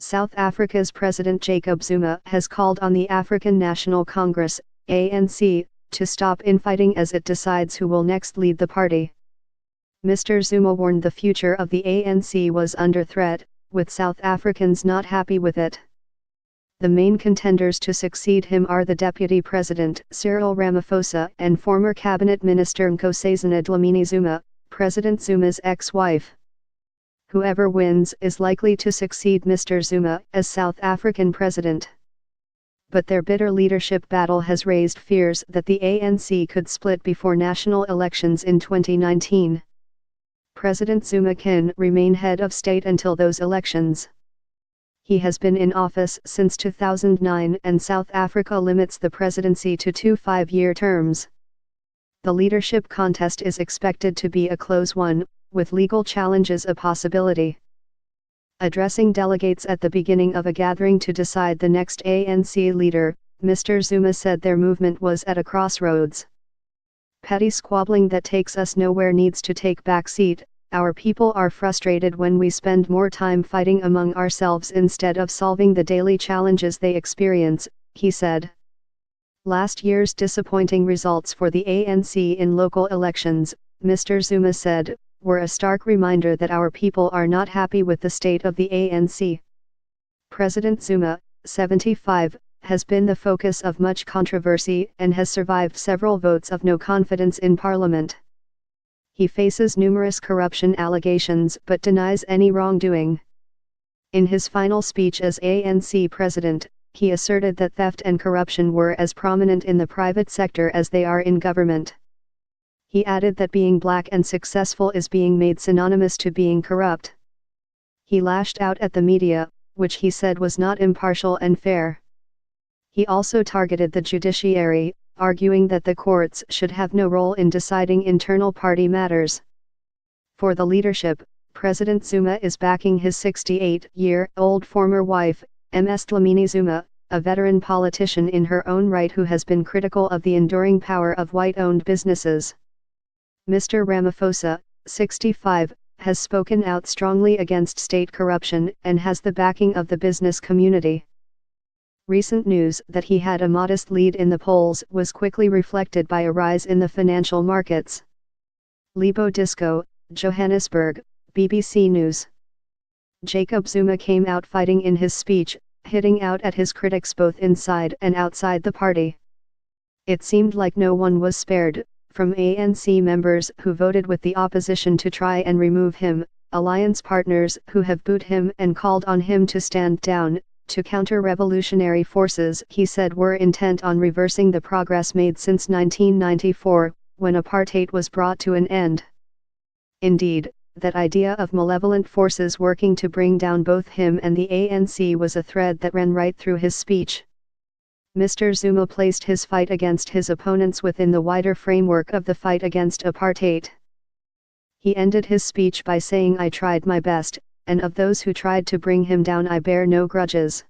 South Africa's President Jacob Zuma has called on the African National Congress, ANC, to stop infighting as it decides who will next lead the party. Mr. Zuma warned the future of the ANC was under threat, with South Africans not happy with it. The main contenders to succeed him are the Deputy President Cyril Ramaphosa and former Cabinet Minister Nkosazana Dlamini Zuma, President Zuma's ex-wife. Whoever wins is likely to succeed Mr. Zuma as South African president. But their bitter leadership battle has raised fears that the ANC could split before national elections in 2019. President Zuma can remain head of state until those elections. He has been in office since 2009 and South Africa limits the presidency to 2 5-year terms. The leadership contest is expected to be a close one, with legal challenges a possibility. Addressing delegates at the beginning of a gathering to decide the next ANC leader, Mr. Zuma said their movement was at a crossroads. Petty squabbling that takes us nowhere needs to take backseat. Our people are frustrated when we spend more time fighting among ourselves instead of solving the daily challenges they experience, he said. Last year's disappointing results for the ANC in local elections, Mr. Zuma said, were a stark reminder that our people are not happy with the state of the ANC. President Zuma, 75, has been the focus of much controversy and has survived several votes of no confidence in parliament. He faces numerous corruption allegations but denies any wrongdoing. In his final speech as ANC president, he asserted that theft and corruption were as prominent in the private sector as they are in government. He added that being black and successful is being made synonymous to being corrupt. He lashed out at the media, which he said was not impartial and fair. He also targeted the judiciary, arguing that the courts should have no role in deciding internal party matters. For the leadership, President Zuma is backing his 68-year-old former wife, Ms. Dlamini Zuma, a veteran politician in her own right who has been critical of the enduring power of white-owned businesses. Mr. Ramaphosa, 65, has spoken out strongly against state corruption and has the backing of the business community. Recent news that he had a modest lead in the polls was quickly reflected by a rise in the financial markets. Lebo Disco, Johannesburg, BBC News. Jacob Zuma came out fighting in his speech, hitting out at his critics both inside and outside the party. It seemed like no one was spared, from ANC members who voted with the opposition to try and remove him, alliance partners who have booed him and called on him to stand down, to counter-revolutionary forces he said were intent on reversing the progress made since 1994, when apartheid was brought to an end. Indeed, that idea of malevolent forces working to bring down both him and the ANC was a thread that ran right through his speech. Mr. Zuma placed his fight against his opponents within the wider framework of the fight against apartheid. He ended his speech by saying, "I tried my best, and of those who tried to bring him down I bear no grudges."